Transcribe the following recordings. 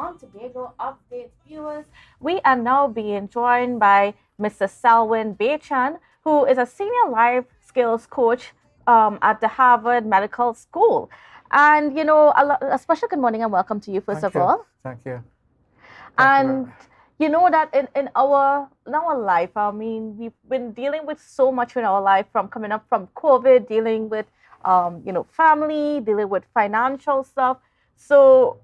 on Tobago Update viewers. We are now being joined by Mr. Selwyn Bhajan, who is a senior life skills coach at the Harvard Medical School. And, a special good morning and welcome to you, first Thank of you. all. Thank you. Thank you very And much. you know that in our life, I mean, we've been dealing with so much in our life from coming up from COVID, dealing with family, dealing with financial stuff. So,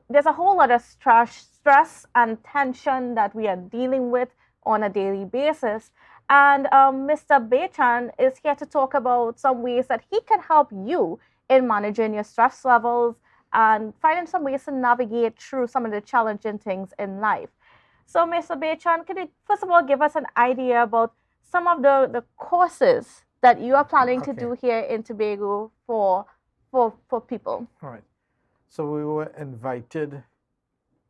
there's a whole lot of stress and tension that we are dealing with on a daily basis. And Mr. Bechan is here to talk about some ways that he can help you in managing your stress levels and finding some ways to navigate through some of the challenging things in life. So, Mr. Bechan, can you first of all give us an idea about some of the courses that you are planning to Okay. do here in Tobago for people? All right. So we were invited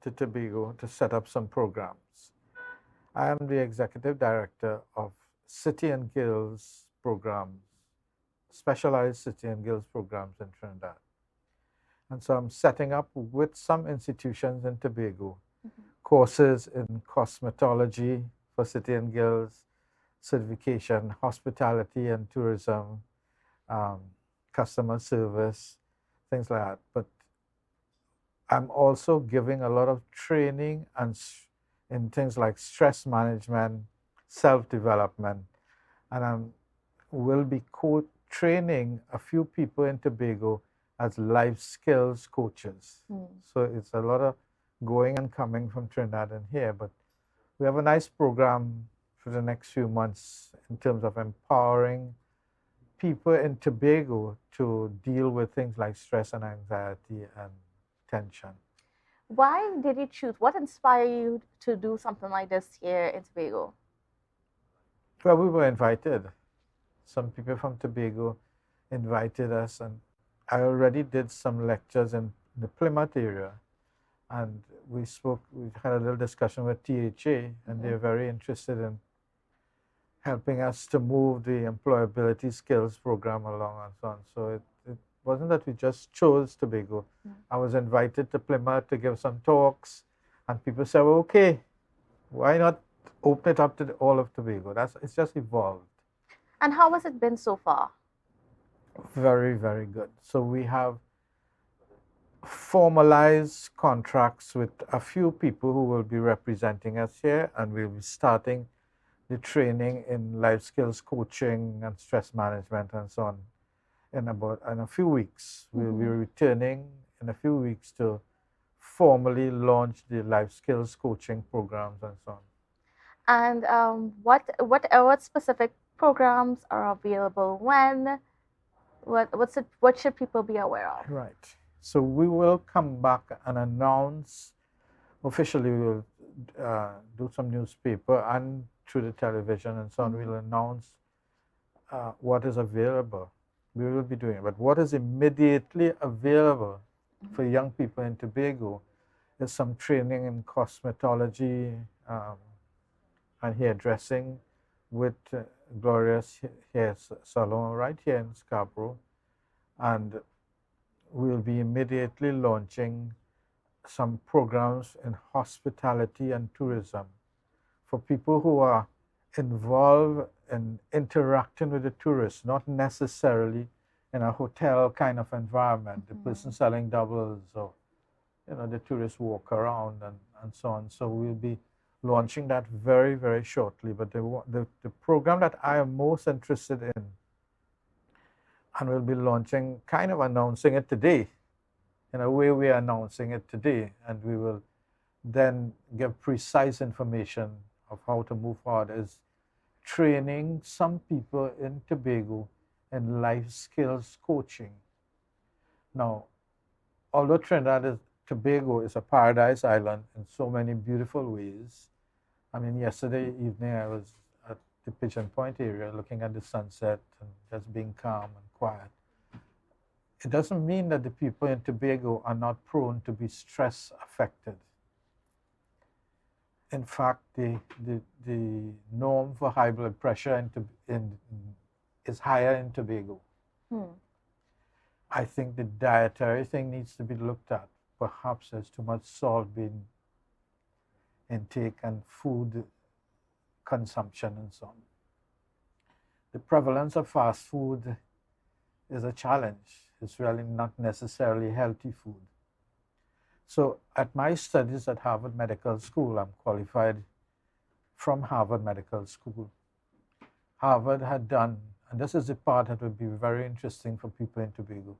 to Tobago to set up some programs. I am the executive director of City and Guilds programs, specialized City and Guilds programs in Trinidad. And so I'm setting up with some institutions in Tobago courses in cosmetology for City and Guilds, certification, hospitality and tourism, um, customer service, things like that. But I'm also giving a lot of training and in things like stress management, self-development, and I will be training a few people in Tobago as life skills coaches. So it's a lot of going and coming from Trinidad and here, but we have a nice program for the next few months in terms of empowering people in Tobago to deal with things like stress and anxiety and tension. Why did you choose? What inspired you to do something like this here in Tobago? Well, we were invited. Some people from Tobago invited us, and I already did some lectures in the Plymouth area. And we had a little discussion with THA, and they're very interested in helping us to move the employability skills program along and so on. So it wasn't that we just chose Tobago. I was invited to Plymouth to give some talks, and people said, well, okay, why not open it up to all of Tobago? It's just evolved. And how has it been so far? Very, very good. So we have formalized contracts with a few people who will be representing us here, and we'll be starting the training in life skills coaching and stress management and so on in a few weeks. We'll be returning in a few weeks to formally launch the life skills coaching programs and so on. And what specific programs are available when? What should people be aware of? Right. So we will come back and announce officially. We will do some newspaper and through the television and so on. We'll announce what is available. We will be doing it. But what is immediately available for young people in Tobago is some training in cosmetology and hairdressing with Gloria's Hair Salon right here in Scarborough. And we'll be immediately launching some programs in hospitality and tourism for people who are involved in interacting with the tourists, not necessarily in a hotel kind of environment, the person selling doubles or the tourists walk around and so on. So we'll be launching that very, very shortly. But the program that I am most interested in, and we'll be launching, kind of announcing it today. In a way, we are announcing it today, and we will then give precise information of how to move forward, is training some people in Tobago in life skills coaching. Now, although Tobago is a paradise island in so many beautiful ways. I mean, yesterday evening I was at the Pigeon Point area looking at the sunset and just being calm and quiet. It doesn't mean that the people in Tobago are not prone to be stress affected. In fact, the norm for high blood pressure is higher in Tobago. I think the dietary thing needs to be looked at. perhaps there's too much salt being intake and food consumption and so on. The prevalence of fast food is a challenge. It's really not necessarily healthy food. So at my studies at Harvard Medical School, I'm qualified from Harvard Medical School. Harvard had done, and this is the part that would be very interesting for people in Tobago.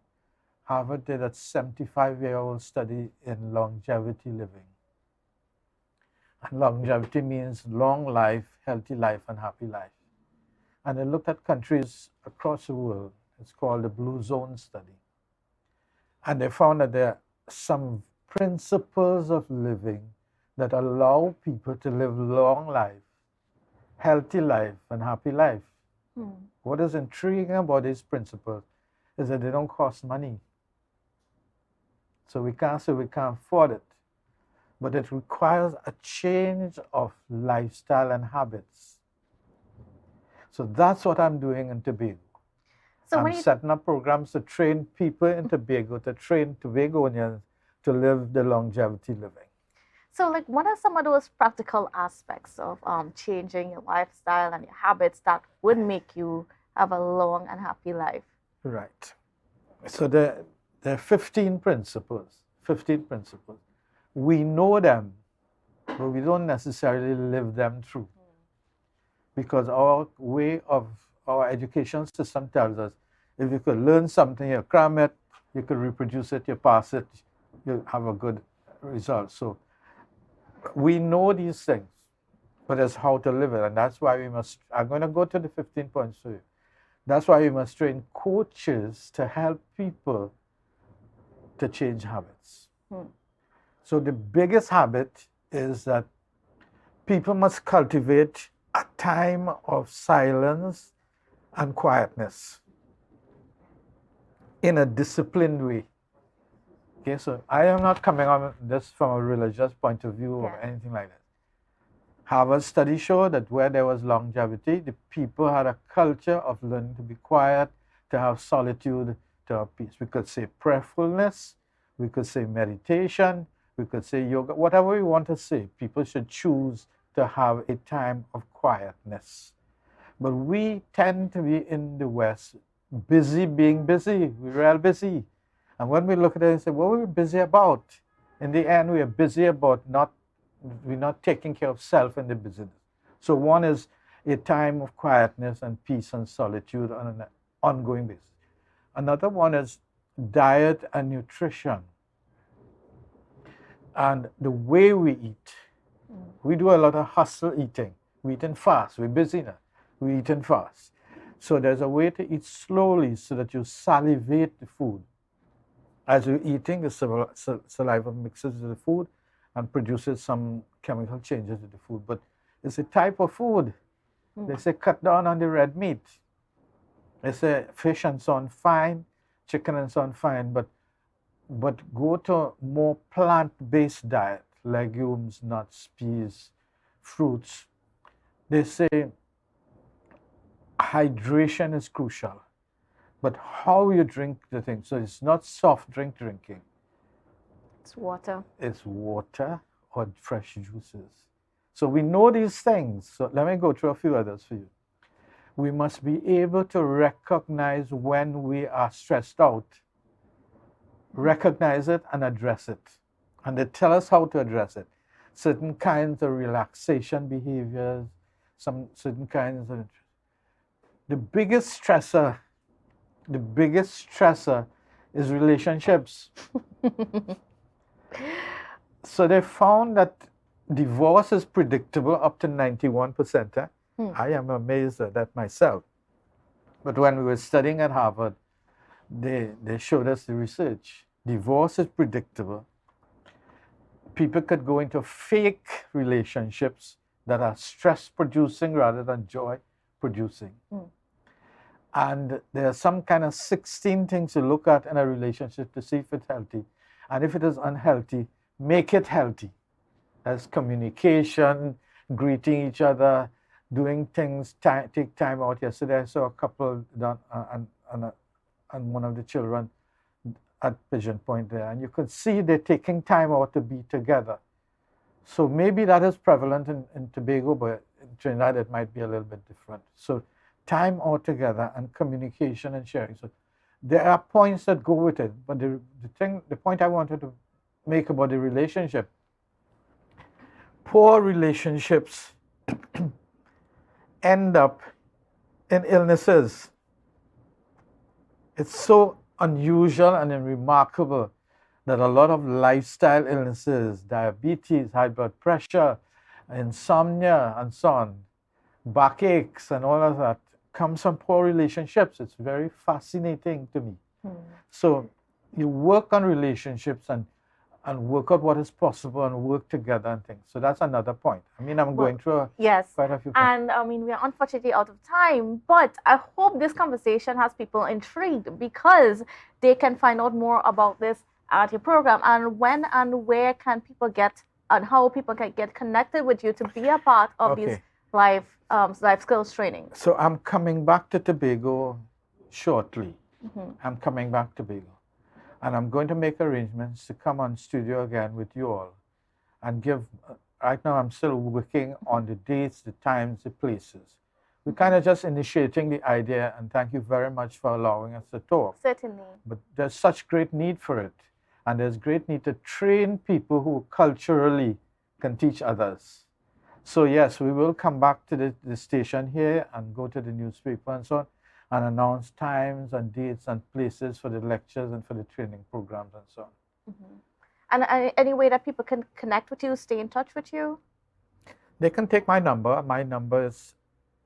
Harvard did a 75-year-old study in longevity living. And longevity means long life, healthy life, and happy life. And they looked at countries across the world. It's called the Blue Zone Study. And they found that there are some principles of living that allow people to live long life, healthy life, and happy life. What is intriguing about these principles is that they don't cost money. So we can't say we can't afford it, but it requires a change of lifestyle and habits. So that's what I'm doing in Tobago. So I'm setting up programs to train people in Tobago, to train Tobagonians to live the longevity living. So, like, what are some of those practical aspects of changing your lifestyle and your habits that would make you have a long and happy life? Right. So there are 15 principles. 15 principles. We know them, but we don't necessarily live them through. Because our education system tells us if you could learn something, you cram it, you could reproduce it, you pass it, you have a good result. So we know these things, but it's how to live it. And that's why I'm going to go to the 15 points for you. That's why we must train coaches to help people to change habits. So the biggest habit is that people must cultivate a time of silence and quietness in a disciplined way. Okay, so I am not coming on this from a religious point of view or anything like that. Harvard studies show that where there was longevity, the people had a culture of learning to be quiet, to have solitude, to have peace. We could say prayerfulness, we could say meditation, we could say yoga, whatever we want to say. People should choose to have a time of quietness. But we tend to be in the West busy being busy. We're real busy. And when we look at it and say, what are we busy about? In the end, we are busy about we're not taking care of self in the business. So one is a time of quietness and peace and solitude on an ongoing basis. Another one is diet and nutrition. And the way we eat. We do a lot of hustle eating. We eat and fast. We're busy now. We eat and fast. So there's a way to eat slowly so that you salivate the food. As you're eating, the saliva mixes with the food and produces some chemical changes in the food. But it's a type of food. They say cut down on the red meat. They say fish and so on fine, chicken and so on fine, but go to more plant-based diet, legumes, nuts, peas, fruits. They say hydration is crucial, but how you drink the thing. So it's not soft drink drinking. It's water. It's water or fresh juices. So we know these things. So let me go through a few others for you. We must be able to recognize when we are stressed out, recognize it and address it. And they tell us how to address it. Certain kinds of relaxation behaviors, certain kinds of... The biggest stressor is relationships. So they found that divorce is predictable up to 91%. I am amazed at that myself. But when we were studying at Harvard, they showed us the research. Divorce is predictable. People could go into fake relationships that are stress-producing rather than joy-producing. And there are some kind of 16 things to look at in a relationship to see if it's healthy. And if it is unhealthy, make it healthy. That's communication, greeting each other, doing things, take time out. Yesterday I saw a couple and one of the children at Pigeon Point there, and you could see they're taking time out to be together. So maybe that is prevalent in Tobago, but in Trinidad it might be a little bit different. So time all together and communication and sharing. So there are points that go with it, but the point I wanted to make about the relationship, poor relationships end up in illnesses. It's so unusual and remarkable that a lot of lifestyle illnesses, diabetes, high blood pressure, insomnia, and so on, backaches, and all of that comes from poor relationships. It's very fascinating to me. So you work on relationships and work out what is possible and work together and things. So that's another point. I mean, I'm going through quite a few points. And I mean, we are unfortunately out of time, but I hope this conversation has people intrigued because they can find out more about this at your program. And when and where can people get, and how people can get connected with you to be a part of these life skills training? So I'm coming back to Tobago shortly. I'm coming back to Tobago. And I'm going to make arrangements to come on studio again with you all and give, right now I'm still working on the dates, the times, the places. We're kind of just initiating the idea, and thank you very much for allowing us to talk. Certainly. But there's such great need for it. And there's great need to train people who culturally can teach others. So yes, we will come back to the station here and go to the newspaper and so on, and announce times and dates and places for the lectures and for the training programs and so on. And any way that people can connect with you, stay in touch with you? They can take my number. My number is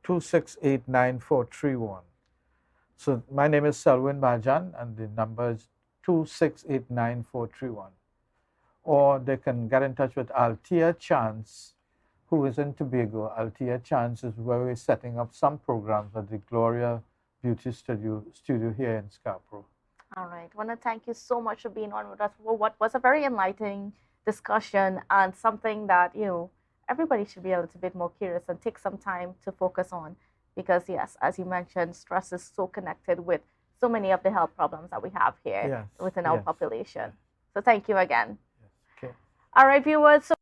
2689431. So my name is Selwyn Bhajan, and the number is 2689431. Or they can get in touch with Althea Chance, who is in Tobago. Althea Chance is where we're setting up some programs at the Gloria Beauty Studio here in Scarborough. All right. I want to thank you so much for being on with us for what was a very enlightening discussion and something that, everybody should be a little bit more curious and take some time to focus on. Because, yes, as you mentioned, stress is so connected with so many of the health problems that we have here within our population. So thank you again. Okay. All right, viewers. So